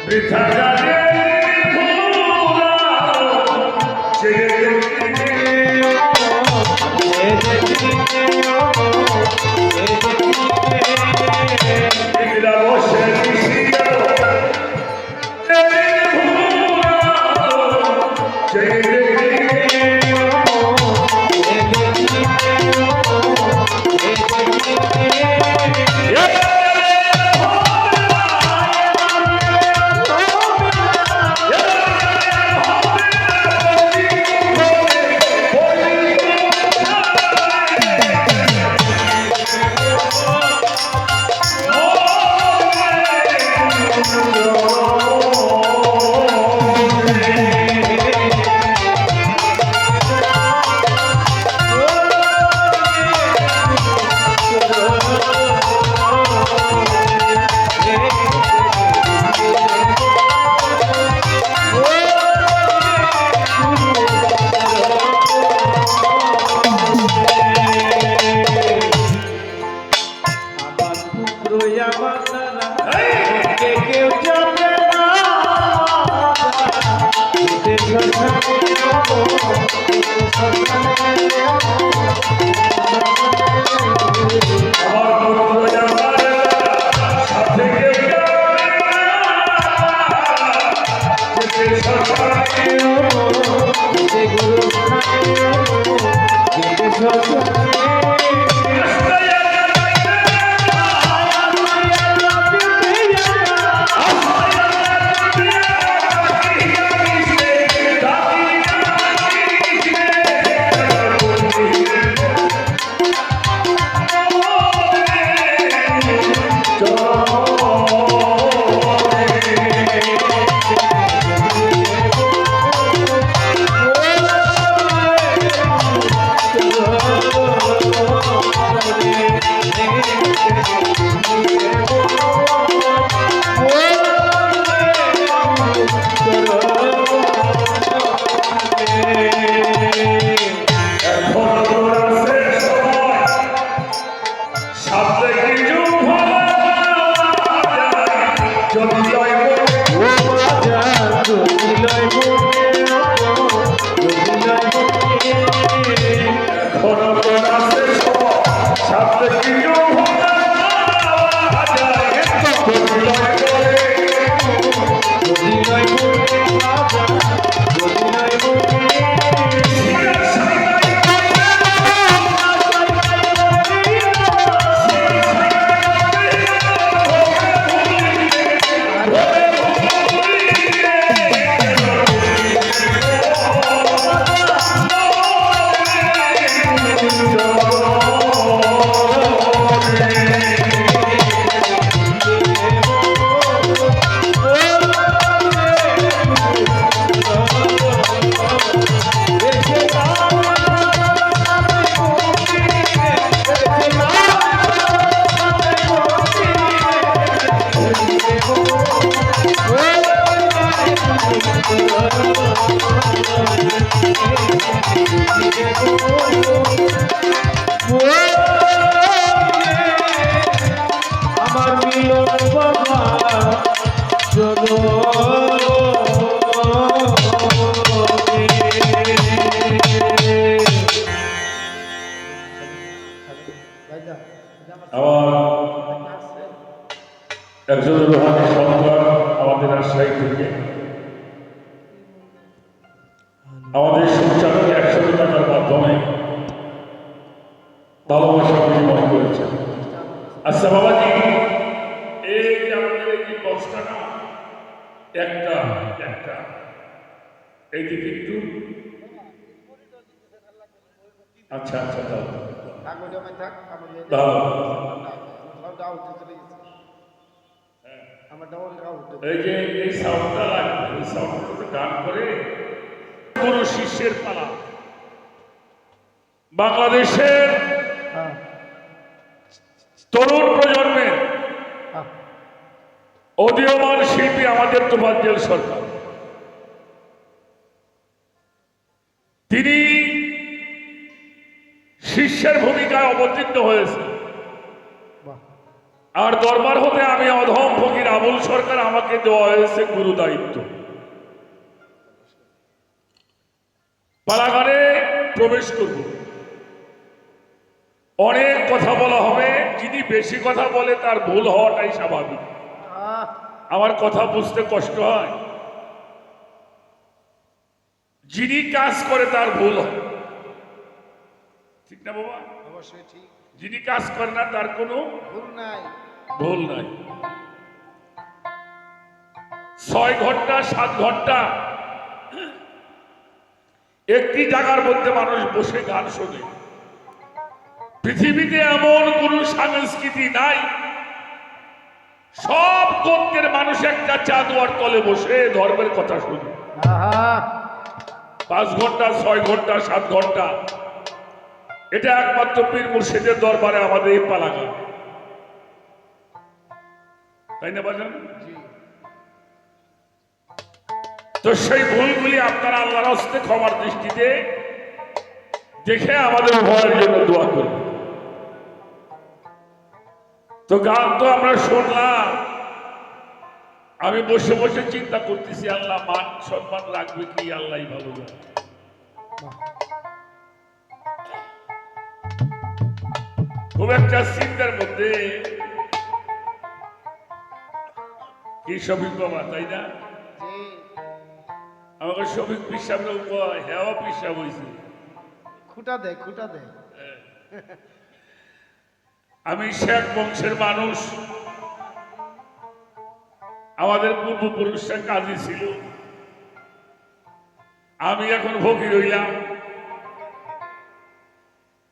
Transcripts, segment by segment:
বৃথা জানে একজন রুহানি সন্তান আমাদের রাজশাহী থেকে আমাদের সঞ্চালক 100 টাকার মাধ্যমে ভালোবাসা বিনিময় করেছে। আচ্ছা বাবাজি, এই যে আমাদের এই যে বক্সটা না, একটা একটা এইদিকে একটু আচ্ছা আচ্ছা দাও দাও। এই যে এই সাউন্ডটা লাগবে, এই সাউন্ডটা গান করে কোন শিষ্যের পালা বাংলাদেশের তরুণ প্রজন্মের উদীয়মান শিল্পী আমাদের তোফাজ্জল সরকার, তিনি শিষ্যের ভূমিকায় অবতীর্ণ হয়েছে। আর দরবার হতে আমি অধম ফকির আবুল সরকার, আমাকে দেওয়া হয়েছে গুরু দায়িত্ব। পালাগারে প্রবেশ করব, অনেক কথা বলা হবে। যিনি বেশি কথা বলে তার ভুল হওয়াটাই স্বাভাবিক। আমার কথা বুঝতে কষ্ট হয়। যিনি কাজ করে তার ভুল হয়, ঠিক না বাবা? অবশ্যই ঠিক। যিনি কাজ করে না তার কোনো ভুল নাই। 6 ঘন্টা 7 ঘন্টা একটি জায়গার মধ্যে মানুষ বসে গান শোনে। পৃথিবীতে এমন কোন সংস্কৃতি নাই, সব গোত্রের মানুষ একটা চাঁদোয়ার তলে বসে ধর্মের কথা শুনে। 5 ঘন্টা 6 ঘন্টা 7 ঘন্টা, এটা একমাত্র পীর মুর্শিদের দরবারে আমাদের এই পালাগান, তাই না বাজান? তো সেই ভুলগুলি আপনারা আল্লাহর হস্তে ক্ষমার দৃষ্টিতে দেখে আমাদের উভয়ের জন্য দোয়া করবেন। তো গান তো আমরা শুনলাম, আমি বসে বসে চিন্তা করতেছি আল্লাহ মান সম্মান রাখবে কি, আল্লাহ ভালো জানে। খুব একটা চিন্তার মধ্যে কি শফিক বাবা, তাই না? আমাকে শফিক পিসাব হেওয়া পিসাব হয়েছে, খুঁটা দে খুঁটা দে। আমি শেখ বংশের মানুষ, আমাদের পূর্বপুরুষরা কাজী ছিল, আমি এখন ফকির হইলাম।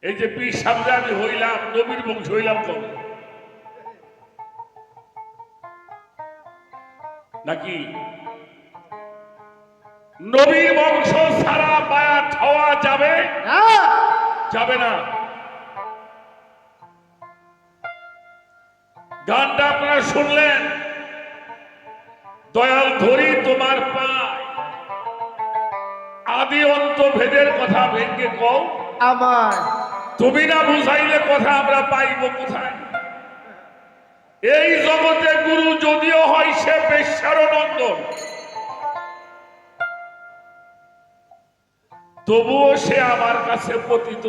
এই যে পীর সামনে আমি হইলাম, নবীর বংশ হইলাম কবে? নাকি নবীর বংশ ছাড়া বায়াত হওয়া যাবে? যাবে না। গানটা আপনারা শুনলেন, দয়াল ধরি তোমার পায়, আদি অন্ত ভেদের কথা ভেঙ্গে কও আমার। তুমি না বুঝাইলে কথা আমরা পাইব কোথায়? এই জগতে গুরু যদিও হয় সে বেশ্যার নন্দন, তবুও সে আমার কাছে পতিত।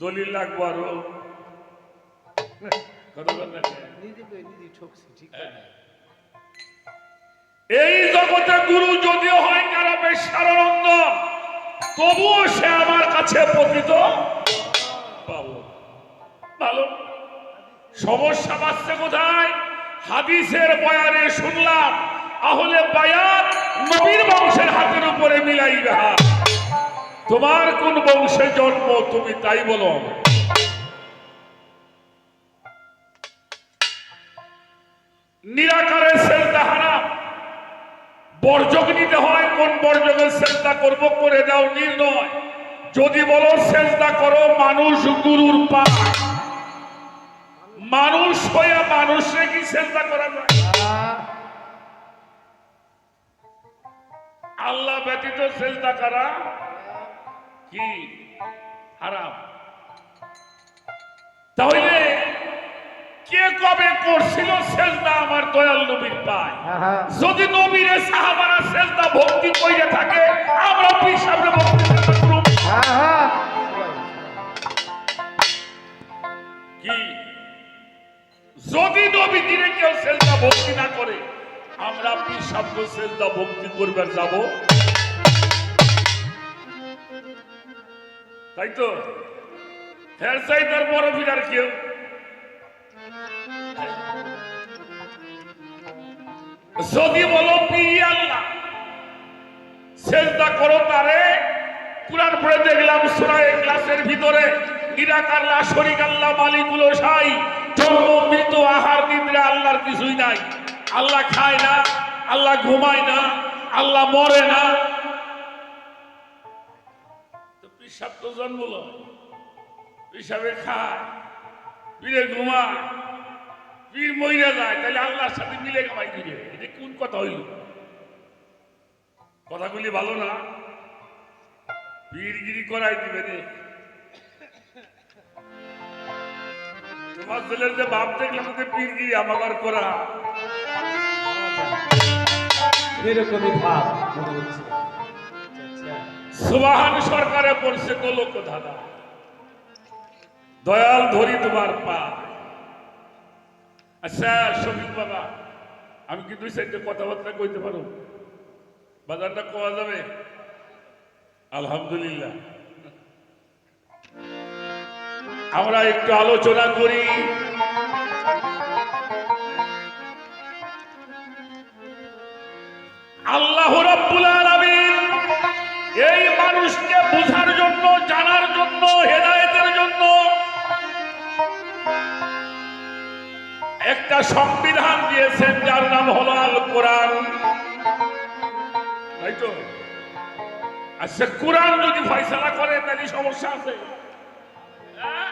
দলিল লাগবো আরো, এই জগতে গুরু যদিও হয় কারো বেশ্যার নন্দন, তবুও সে আমার কাছে পতিত পাবো। ভালো সমস্যা বাঁচছে কোথায়? হাদিসের বয়ানে শুনলাম আহলে বায়াত নবীর বংশের হাতের উপরে মিলাইবে হাত। তোমার কোন বংশে জন্ম তুমি তাই বলো। নিরাকারের সেজদা হারাম, বর্জক নিতে হয়। কোন বর্জকের সেজদা করব করে দাও নির্ণয়। যদি বলো সেজদা করো মানুষ গুরুর পায়, মানুষ হয়ে মানুষে কি সেজদা করা যায়? আল্লাহ ব্যতীত সেজদা করা কি হারাম। তাহলে কে কবে করছিল সেজদা আমার দয়াল নবীর পায়? যদি নবীর সাহাবারা সেজদা ভক্তি কইরা থাকে, আমরা পীর সাহেবের ভক্তি করব কি? যদি নবী দিনে কেউ সেজদা ভক্তি না করে, আমরা পীর সাহেব সেজদা ভক্তি করবার যাব? তাই তো হের চাই তার বড় বিরার কেউ যদি বলো পীর আল্লাহ সেজদা করো তারে। কুরআন পড়ে দেখলাম সূরা ইখলাসের ভিতরে নিরাকার লা শরীক আল্লাহ মালিকুল শাই, জন্ম মৃত্যু আহার নিদ্রা আল্লাহর কিছুই নাই। আল্লাহ খায় না, আল্লাহ ঘুমায় না, আল্লাহ মরে না। তো পিসাব তো জন্ম লয়, পিসাবে খায়, পীরে ঘুমায়, পীর মইরা যায়, তাহলে আল্লাহর সাথে মিলে গামাই দিবে। এটা কোন কথা হইল? কথাগুলি ভালো না, পীরগিরি করাই দিবে রে। তোমার ছেলের যে বাপ দেখলাম যে পিরগি আমার করা এরকমই ভাব মনে হচ্ছে। আচ্ছা, সুবাহান সরকারে পড়ছে গোলক ধাঁধা দয়াল ধরি তোমার পা। আচ্ছা শফিক বাবা, আমি কি দুই সাইডে কথাবার্তা কইতে পারো? বাজারটা কোয়া যাবে? আলহামদুলিল্লাহ। আমরা একটু আলোচনা করি। আল্লাহ রাব্বুল আলামিন এই মানুষকে বোঝার জন্য, জানার জন্য, হেদায়েতের জন্য একটা সংবিধান দিয়েছেন যার নাম হলো আল কোরআন, তাই তো? আচ্ছা, কোরআন যদি ফয়সালা করে তাহলে সমস্যা আছে? হ্যাঁ?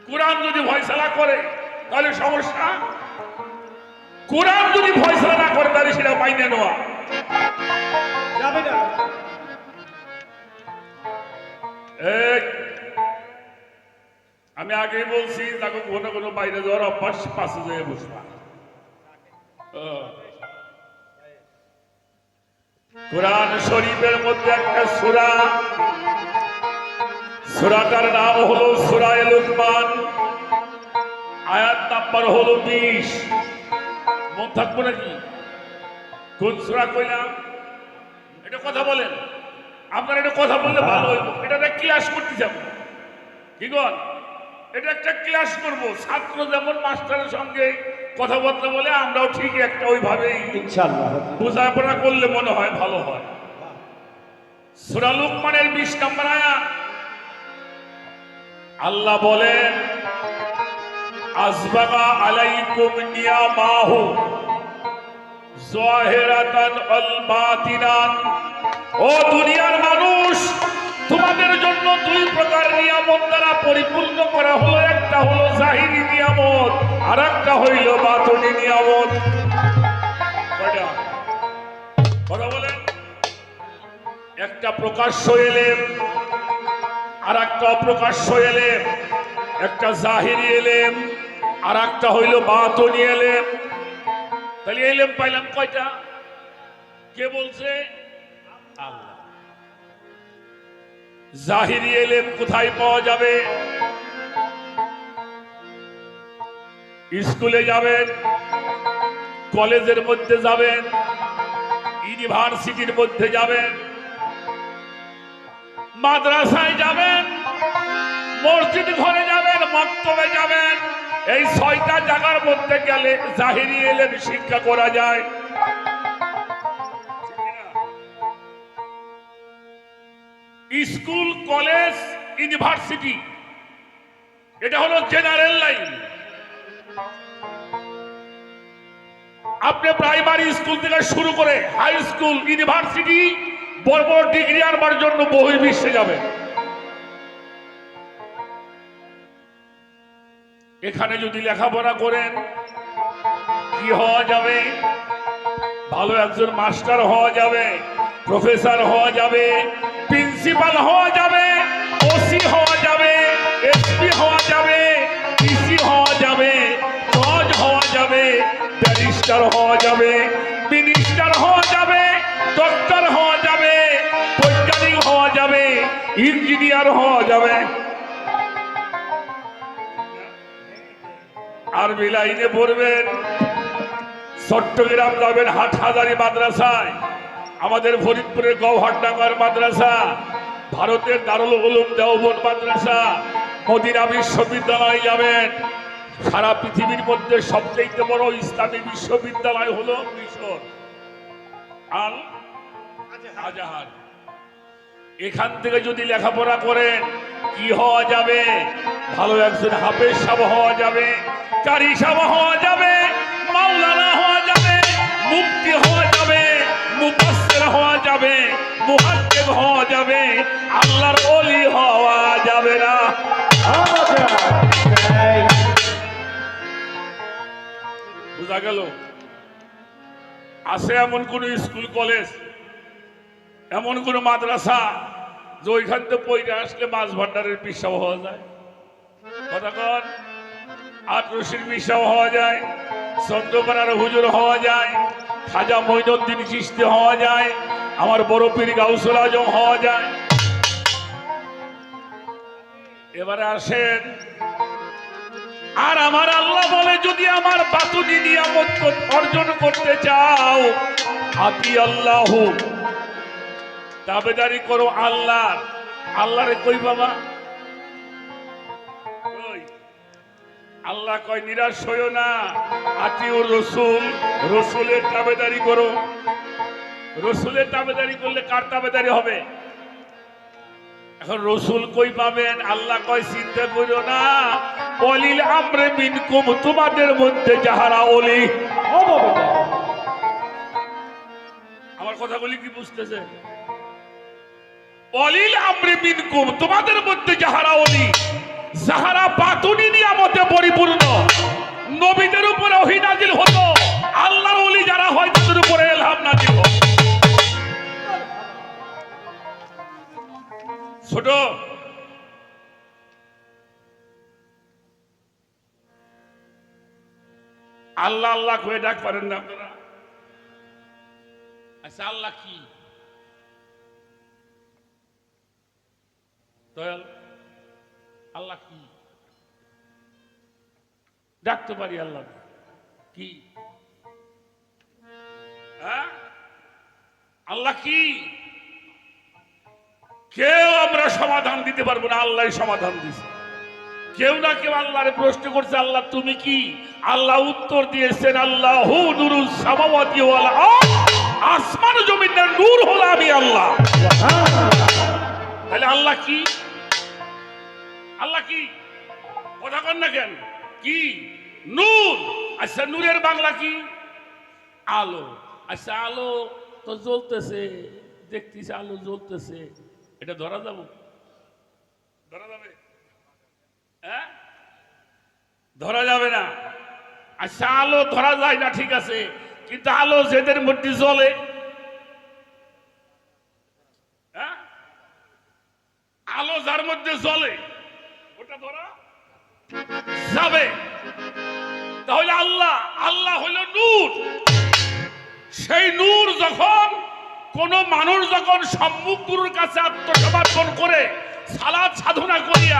কোরআন যদি ফয়সালা করে তাহলে সমস্যা? কোরআন যদি ফয়সালা না করে তাহলে সেটা মাইনে নেওয়া যাবে না। এই, আমি আগেই বলছি তাকে কোনো কোনো বাইরে যাওয়ার অভ্যাস, পাশে যেয়ে বসবা। কোরআন শরীফের মধ্যে একটা সূরা, সূরাটার নাম হলো সূরা লুকমান, আয়াত নাম্বার হলো 20। মন থাকবো নাকি কোন সূরা কইলাম? এটা কথা বলেন, আপনারা এটা কথা বললে ভালো হইব। এটা একটা ক্লাস করতে যাব, কি গো? এটা একটা ক্লাস করব। ছাত্র যেমন মাস্টারের সঙ্গে কথাবার্তা বলে, আমরাও ঠিক একটা ওইভাবেই ইনশাআল্লাহ। বোঝাপড়া করলে মনে হয় ভালো হয়। সূরা লুকমানের 20 নম্বর আয়াত, আল্লাহ বলেন, আসবাগা আলাইকুম নিয়ামাহু যাহিরাতান ওয়াল বাতিনান। ও দুনিয়ার মানুষ, তোমাদের জন্য দুই প্রকার নিয়ামত দ্বারা পরিপূর্ণ করা হলো। একটা হলো জাহিরি নিয়ামত, আর একটা হইল বাতিনি নিয়ামত। কয়টা? কথা বলেন। একটা প্রকাশ্য এলেম, আর একটা অপ্রকাশ্য এলেম। একটা জাহিরি এলেম, আর একটা হইল বাতিনি এলেম। তাহলে এলেম পাইলাম কয়টা? কে বলছে? আল্লাহ। জাহিরি এলেম কোথায় পাওয়া যাবে? স্কুলে যাবেন, কলেজের মধ্যে যাবেন, ইউনিভার্সিটির মধ্যে যাবেন, মাদ্রাসায় যাবেন, মসজিদ ঘরে যাবেন, মক্তবে যাবেন। এই 6টা জায়গার মধ্যে গেলে জাহিরি এলেম শিক্ষা করা যায়। স্কুল, কলেজ, ইউনিভার্সিটি, এটা হলো জেনারেল লাইন। আপনি প্রাইমারি স্কুল থেকে শুরু করে হাই স্কুল, ইউনিভার্সিটি, বড় বড় ডিগ্রি আনবার জন্য বহির্বিশ্বে যাবেন। এখানে যদি লেখাপড়া করেন কি হওয়া যাবে? ভালো একজন মাস্টার হওয়া যাবে, প্রফেসর হওয়া যাবে, প্রিন্সিপাল হওয়া যাবে, ওসি হওয়া যাবে, এসপি হওয়া যাবে, ডিসি হওয়া যাবে, জজ হওয়া যাবে, ব্যারিস্টার হওয়া যাবে, মিনিস্টার হওয়া যাবে, ডক্টর হওয়া যাবে, বৈজ্ঞানিক হওয়া যাবে, ইঞ্জিনিয়ার হওয়া যাবে। আরবি লাইনে পড়বেন, চট্টগ্রাম যাবেন হাটহাজারী মাদ্রাসায়, আমাদের ফরিদপুরের গৌহারডাঙ্গার মাদ্রাসা, ভারতের দারুল উলুম দেওবন্দ মাদ্রাসা, মদিনা বিশ্ববিদ্যালয় যাবেন। সারা পৃথিবীর মধ্যে সবচেয়ে বড় ইসলামী বিশ্ববিদ্যালয় হলো মিশর আল আজহার। এখান থেকে যদি লেখাপড়া করেন কি হওয়া যাবে? ভালো একজন হাফেজ সাহেব হওয়া যাবে, কারি সাহেব হওয়া যাবে, মাওলানা হওয়া যাবে, মুফতি হওয়া যাবে, মুফাসসির হওয়া যাবে, মুহাদ্দিস হওয়া যাবে, আল্লাহর ওলি হওয়া যাবে না। বুঝা গেল? আছে এমন কোন স্কুল, কলেজ, এমন কোন মাদ্রাসা যে ওইখান থেকে পড়ে আসলে মাছ ভান্ডারের পিসাব হওয়া যায়? কথা কন। আটরশির মিশাও হওয়া যায়, চন্দ্রপাড়ার হুজুর হওয়া যায়, খাজা মঈনুদ্দিন চিশতি হওয়া যায়, আমার বড় পীর গাউসুল আজম হওয়া যায়। এবারে আসেন, আর আমার আল্লাহ বলে যদি আমার বাতুনি নিয়ামত অর্জন করতে চাও, আতি আল্লাহ, দাবেদারি করো আল্লাহর। আল্লাহরে কই বাবা, কই? আল্লাহ কয় নিরাশ হইও না, আতিউর রসুল, রসুলের দাবেদারি করো। রসুলের দাবেদারি করলে কার দাবেদারি হবে? এখন রসুল কই পাবেন? আল্লাহ কয় চিন্তা করিও না, অলিল আমরে মিনকুম, তোমাদের মধ্যে যাহারা অলি। আমার কথাগুলি কি বুঝতেছে? অলিল আমরে মিনকুম, তোমাদের মধ্যে যাহারা অলি, যাহারা বাতুনি নিয়ামতে পরিপূর্ণ, নবীদের উপরে ওহী নাজিল হতো, আল্লাহর অলি যারা হয় তাদের উপরে ইলহাম নাজিল হয়। ছোট আল্লাহ আল্লাহ কয়ে ডাক পারেন না আপনারা? আচ্ছা, আল্লাহ কি? দয়াল আল্লাহ কি? ডাকতে পারি আল্লাহ কি? হ্যাঁ, আল্লাহ কি? কেউ আমরা সমাধান দিতে পারবো না, আল্লাহ সমাধান দিছে। কেউ না কেউ আল্লাহরে প্রশ্ন করছে, আল্লাহ তুমি কি? আল্লাহ উত্তর দিয়েছেন, আল্লাহু নূরুস সামাওয়াতি ওয়াল আরদ, আসমান জমিনের নূর হলো আমি আল্লাহ। তাহলে আল্লাহ কি? আল্লাহ কি? কথা কন না কেন? কি? নূর। আচ্ছা, নূরের বাংলা কি? আলো। আচ্ছা, আলো তো জ্বলতেছে, দেখতেছে আলো জ্বলতেছে, এটা ধরা যাবে? ধরা যাবে? হ্যাঁ, ধরা যাবে না। আচ্ছা, আলো ধরা যায় না, ঠিক আছে, কিন্তু আলো যেদের মধ্যে জ্বলে, হ্যাঁ, আলো যার মধ্যে জ্বলে ওটা ধরা যাবে। তাহলে আল্লাহ, আল্লাহ হলো নূর। সেই নূর যখন কোন মানুষ যখন সম্মুখ গুরুর কাছে আত্মসমর্পণ করে সালাত সাধনা করিয়া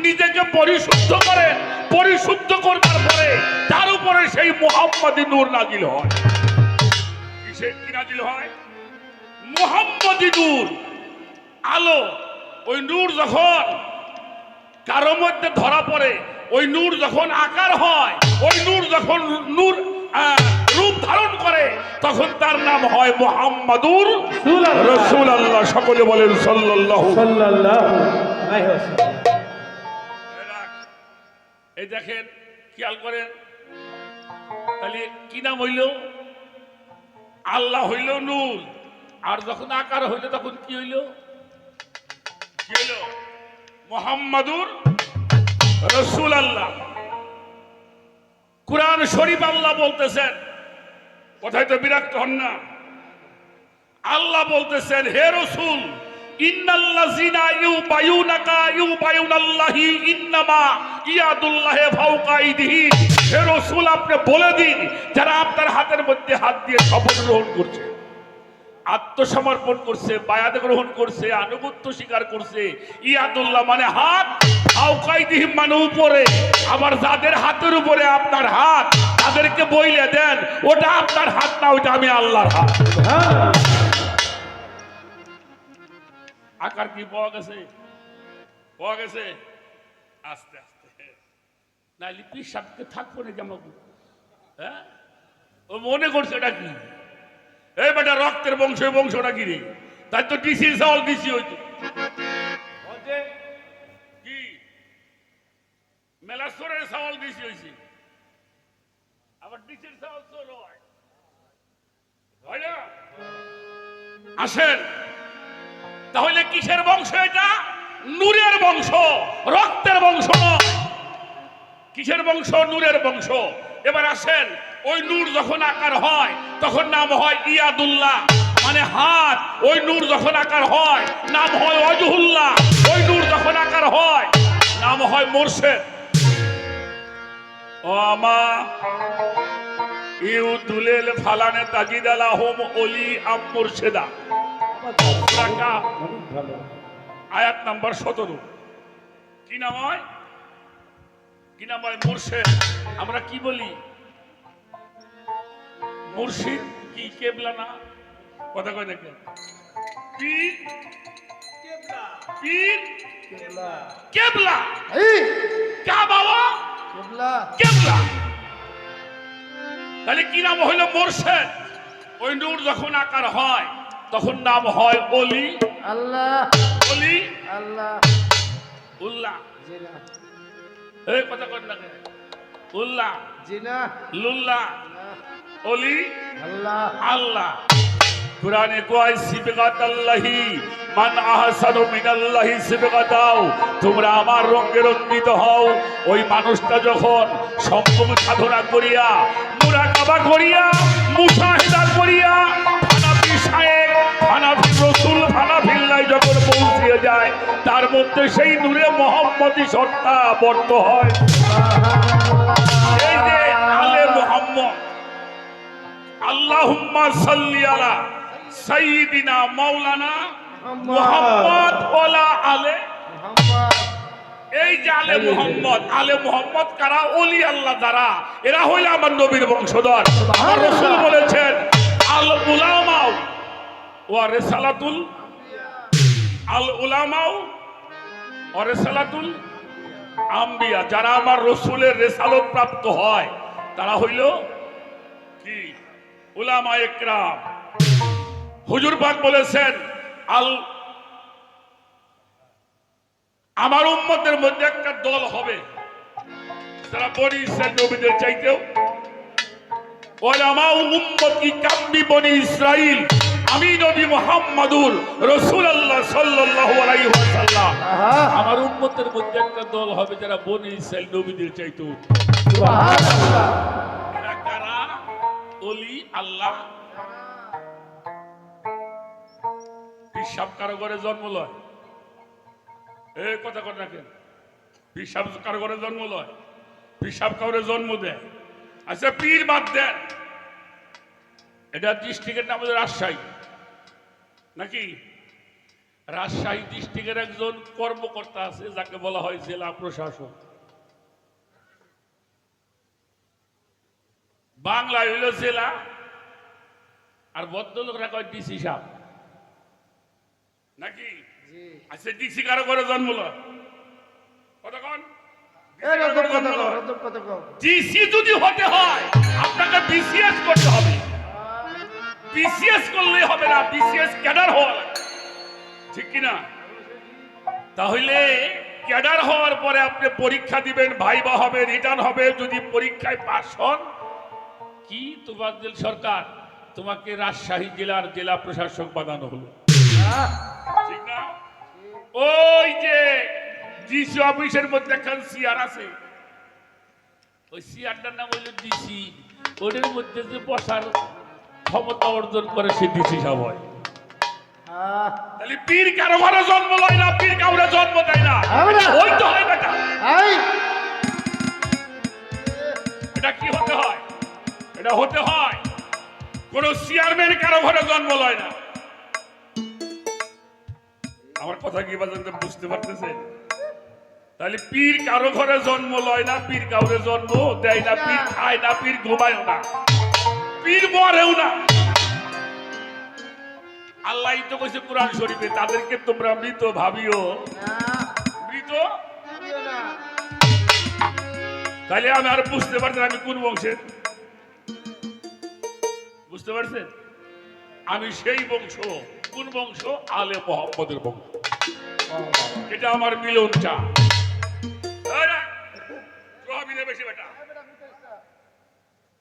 নিজেকে পরিশুদ্ধ করে, পরিশুদ্ধ করবার পরে তার উপরে সেই মুহাম্মাদি নূর নাজিল হয়। কিসের কি নাজিল হয়? মুহাম্মাদি নূর, আলো। ওই নূর যখন কারো মধ্যে ধরা পড়ে, ওই নূর যখন আকার হয়, ওই নূর যখন নূর রূপ ধারণ করে, তখন তার নাম হয় মুহাম্মাদুর রাসূলুল্লাহ। সকলে বলেন সাল্লাল্লাহু আলাইহি ওয়াসাল্লাম। এই দেখেন, খেয়াল করেন, তাহলে কি নাম হইল? আল্লাহ হইল নূর। আর যখন আকার হইল তখন কি হইল? কি হইল? মুহাম্মাদুর রাসূলুল্লাহ। কুরআন শরীফ আল্লাহ বলতেছেন, কথায় তো বিরক্ত হন না, আল্লাহ বলতেছেন, হে রাসূল, ইন্নাল্লাযিনা ইউবায়ুনাকা ইউবায়ুনাল্লাহি ইন্নামা ইয়াদুল্লাহি ফাওকা আইদিহি। হে রাসূল, আপনি বলে দিন, যারা আপনার হাতের মধ্যে হাত দিয়ে শপথ গ্রহণ করছে, আত্মসমর্পণ করছে, বায়াত গ্রহণ করছে, আনুগত্য স্বীকার করছে, ইয়াদুল্লাহ মানে হাত, আওকাইদিহিম মানে উপরে। আবার যাদের হাতের উপরে আপনার হাত, তাদেরকে বইলে দেন ওটা আপনার হাত না, ওটা আমি আল্লাহর হাত। আকার কি পাওয়া গেছে? পাওয়া গেছে? আস্তে আস্তে, নাইলে পিসাবকে থাকবো না কেমন? হ্যাঁ, ও মনে করছে এটা কি? এই বেটা রক্তের বংশ, বংশটা কি রে? তাই তো ডিসি চাউল দিছি হইতো কি, মেলা সোরের চাউল দিছি হয়েছে, আবার ডিসির চাউল চোর হয়, হয় না? আসেন, তাহলে কিসের বংশ এটা? নূরের বংশ, রক্তের বংশ নয়। কিসের বংশ? নূরের বংশ। এবার আসেন, ওই নূর যখন আকার হয় তখন নাম হয় ইয়াদুল্লাহ মানে হাত। ওই নূর যখন আকার হয় নাম হয় ওয়াজহুল্লাহ। ওই নূর যখন আকার হয় নাম হয় মুর্শেদ। ও আমা ইউ দুলেল ফালানে তাজিদালা হোম অলি আম মুর্শেদা টাকা অনেক ভালো। আয়াত নাম্বার 17 কি নাম হয় মুর্শেদ আমরা কি বলি মুর্শিদ কি কেবলা না কথা কয় দেখেন পীর পীর কেবলা। কেবলা এই কা বাবা কেবলা কেবলা তাহলে কি নাম হইল মুর্শেদ ওই নূর যখন আকার হয় তখন নাম হয় অলি আল্লাহ অলি আল্লাহ উল্লাহ জিনা এই কথা কয় না কেন? উল্লাহ জিনা লুল্লাহ অলি আল্লাহ আল্লাহ কুরআনে কয় সিবগাতাল্লাহি মান আহসানু মিনাল্লাহি সিবগাতাও তোমরা আমার রঙে রঞ্জিত হও ওই মানুষটা যখন সম্পূর্ণ সাধনা করিয়া মুরাকাবা করিয়া মুশাহিদা করিয়া ফানাফি শায়েখ ফানাফি রাসূল ফানাফিল্লাহ যখন পৌঁছে যায় তার মধ্যে সেই নূরে মুহাম্মদী সত্তা বর্ত হয় এই যে আলে মুহাম্মদ আল্লাহুম্মা সাল্লি আলা সাইয়্যিদিনা মাওলানা মুহাম্মদ ওয়ালা আলে মুহাম্মদ এই যে আলে মুহাম্মদ কারা ওলি আল্লাহ যারা এরা হইল আমার নবীর বংশধর আমার রাসূল বলেছেন আল উলামাউ ওয়া রিসালাতুল আল উলামাউ ওয়া রিসালাতুল আম্বিয়া যারা আমার রাসূলের রিসালত প্রাপ্ত হয় তারা হইল কি উলামা ইকরাম হুজুর পাক বলেছেন আমার উম্মতের মধ্যে একটা দল হবে যারা বনি ইসরাইল নবীদের চাইতেও ওলামা উম্মতি কাম্বি বনি ইসরাইল আমি নবী মুহাম্মাদুর রাসূলুল্লাহ সাল্লাল্লাহু আলাইহি ওয়াসাল্লাম আমার উম্মতের মধ্যে একটা দল হবে যারা বনি ইসরাইল নবীদের চাইতেও সুবহানাল্লাহ এরা কারা ওলি আল্লাহ পিসাব কারো ঘরে জন্ম লয় এই কথা কথা রাখেন পিসাব কারো ঘরে জন্ম লয় পিসাব কাউরে জন্ম দেয় আচ্ছা পীর বাদ দেন এটা ডিস্ট্রিক্টের নাম হচ্ছে রাজশাহী নাকি রাজশাহী ডিস্ট্রিক্টের একজন কর্মকর্তা আছে যাকে বলা হয় জেলা প্রশাসক বাংলায় হইল জেলা আর ভদ্রলোকরা কয় ডিসি সাহেব নাকি জি আচ্ছা ডিসি কারো করে জন্ম লয় কতক্ষণ এই রদব কথা কও ডিসি যদি হতে হয় আপনাকে বিসিএস করতে হবে বিসিএস করলেই হবে না বিসিএস ক্যাডার হওয়া লাগবে ঠিক কিনা তাহলে ক্যাডার হওয়ার পরে আপনি পরীক্ষা দিবেন ভাইবা হবে রিটার্ন হবে যদি পরীক্ষায় পাস হন কি তোফাজ্জল সরকার তোমাকে রাজশাহী জেলার জেলা প্রশাসক বানানো হলো ঠিক না ওই যে ডিসি অফিসের মধ্যে একখান চেয়ার আছে ওই চেয়ারটার নাম হইল ডিসি ওদের মধ্যে যে বসার ক্ষমতা অর্জন করে সে ডিসি সাহেব হয় তাহলে পীর কারো ঘরে জন্ম লয় না পীর কাউরে জন্ম দেয় না ওই তো হয় বেটা এই এটা কি হতে হয় এটা হতে হয় কোন চেয়ারম্যান কারো ঘরে জন্ম লয় না আমার কথা কি বাজান বুঝতে পারতেছেন তাহলে পীর কারো ঘরে জন্ম লয় না পীর কাউরে জন্ম দেয় না পীর খায় না পীর ঘুমায়ও না পীর মরেও না আল্লাহ তো কইছে কোরআন শরীফে তাদেরকে তোমরা মৃত ভাবিও মৃত আমিও না তাহলে আমি আর বুঝতে পারছেন আমি কোন বংশের বুঝতে পারছেন আমি সেই বংশ কোন বংশ আলে মোহাম্মদের বংশ এটা আমার মিলন চা বেশি বেটা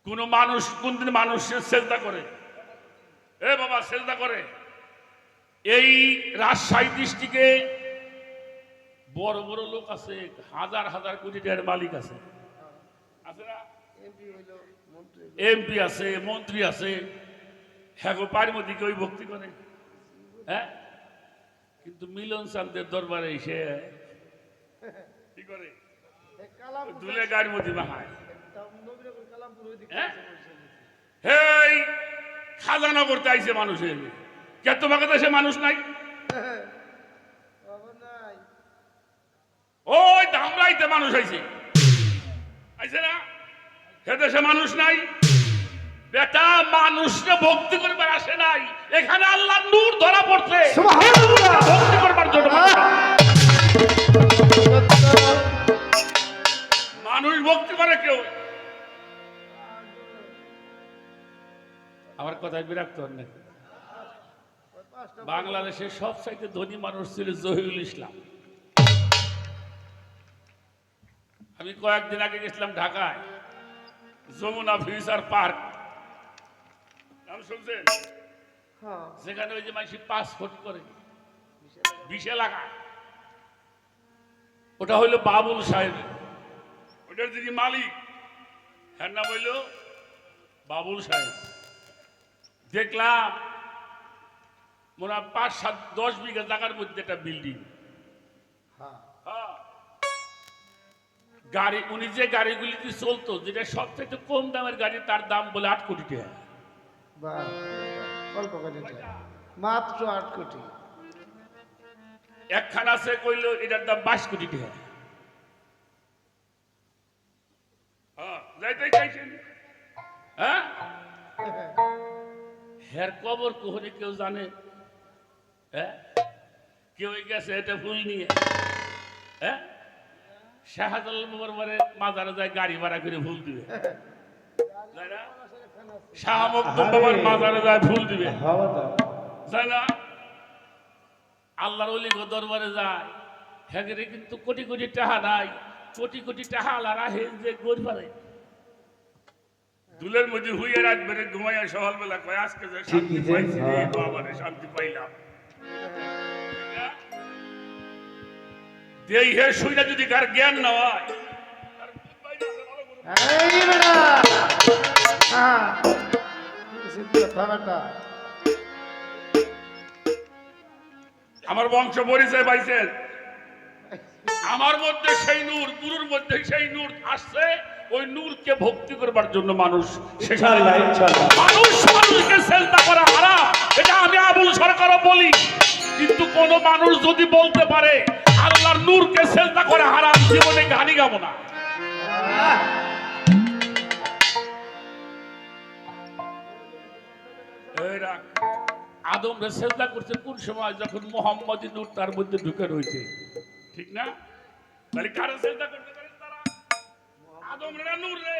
কোন মানুষ কোনদিন মানুষের সেজদা করে এ বাবা সেজদা করে এই রাজশাহী ডিস্ট্রিক্টে বড় বড় লোক আছে হাজার হাজার কোটি টাকার মালিক আছে আছে না এমপি আছে মন্ত্রী আছে হ্যাঁ পারিমতিকে ওই ভক্তি করে হ্যাঁ কিন্তু মিলন চান্দের দরবারে এসে কি করে দুলে গাড়ির মধ্যে বাহায় হ্যাঁ? হেই খাজানা করতে আইছে মানুষের কে তোমাকে দেশে মানুষ নাই ওই ধামরাইতে মানুষ আইছে আইছে না হে দেশে মানুষ নাই বেটা মানুষকে ভক্তি করবার আসে নাই এখানে আল্লাহর নূর ধরা পড়ছে ভক্তি করবার জন্য মানুষ ভক্তি করে কেউ আমার কথায় বিরক্ত হন নাকি বাংলাদেশের সবচাইতে ধনী মানুষ ছিল জহিরুল ইসলাম আমি কয়েকদিন আগে গেছিলাম ঢাকায় যমুনা ফিউচার পার্ক নাম শুনছেন সেখানে ওই যে মানুষ 5 ফুট করে বিশে লাগা ওটা হইলো বাবুল সাহেব ওটার যিনি মালিক হ্যাঁ নাম হইল বাবুল সাহেব দেখলাম মনে হয় 5-7-10 বিঘা জায়গার মধ্যে একটা বিল্ডিং গাড়ি উনি যে গাড়িগুলিতে চলতো যেটা সবথেকে কম দামের গাড়ি তার দাম বলে 8 কোটি টাকা মাত্র 8 কোটি একখানা আছে কইল এটার দাম 22 কোটি টাকা যাইতে চাইছেন হ্যাঁ হের কবর কোহরে কেউ জানে হ্যাঁ কেউ গেছে এটা ফুল নিয়ে হ্যাঁ শাহজালাল বাবার মাজারে যায় গাড়ি ভাড়া করে ফুল দিবে শাহ মখদুম বাবার মাজারে যায় ফুল দিবে যায় না আল্লাহর ওলি দরবারে যায় হ্যাঁ কিন্তু কোটি কোটি টাকা নাই কোটি কোটি টাকা আল্লাহ যে গোর পারে দুলের মধ্যে হুইয়ে রাত বেড়ে ঘুমাইয়া সকালবেলা কয় আজকে যে শান্তি পাইছি বাবারে শান্তি পাইলাম দেই হে শুইনা যদি কার জ্ঞান না হয় আমার বংশ পরিচয় পাইছেন আমার মধ্যে সেই নূর গুরুর মধ্যে সেই নূর আসছে ওই নূরকে ভক্তি করবার জন্য মানুষ মানুষ মানুষকে সেজদা করা হারাম এটা আমি আবুল সরকারও বলি কিন্তু কোন মানুষ যদি বলতে পারে আল্লাহর নূরকে সেজদা করা হারাম জীবনে গানি গাবো না আদম রে সেজদা করছে কোন সময় যখন মোহাম্মদী নূর তার মধ্যে ঢুকে রয়েছে ঠিক না তাহলে কারে সেজদা করতে পারে তারা আদম রে নূর রে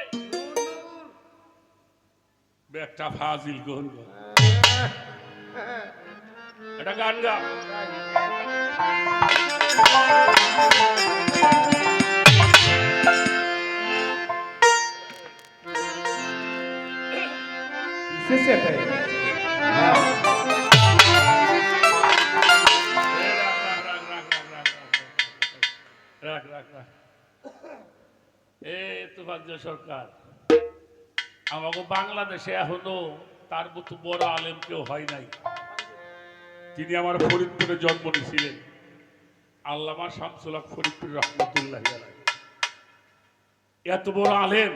একটা ফাজিল কোন এটা গান গা সরকার আমাকে বাংলাদেশে এখনো তার মতো বড় আলেম কেউ হয় নাই তিনি আমার ফরিদপুরে জন্ম নিয়েছিলেন আল্লামা শামসুল হক ফরিদপুর রহমতুল্লাহ আলাইহি এত বড় আলেম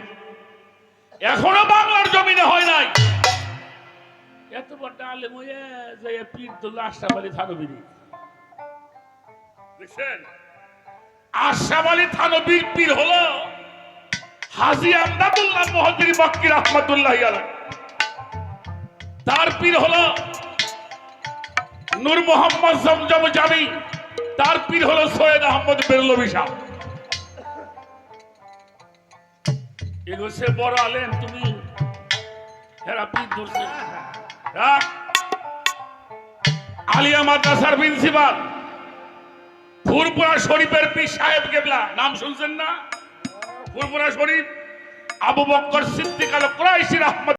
এখনো বাংলার জমিনে হয় নাই এত বড় আলেম হয়ে যায় পীরতুল্লাহ আশরাফ আলী থানবীর দেখছেন আশরাফ আলী থানবীর পীর হলো হাজী আমদাদুল্লাহ মুহাদ্দির মক্কি রাহমাতুল্লাহ আলাইহি তার পীর হলো নূর মোহাম্মদ জমজম জামি তার পীর হলো সৈয়দ আহমদ বেরলভী শাহ এগো সে বড় আলেম তুমি হেরা পীর ধরছে আলিয়া মাদ্রাসার প্রিন্সিপাল ফুরপুরা শরীফের পীর সাহেব কেবলা নাম শুনছেন না ফুরপুরা শরীফ আবু বকর সিদ্দিক আল কুরাইশি রাহমাতুল্লাহ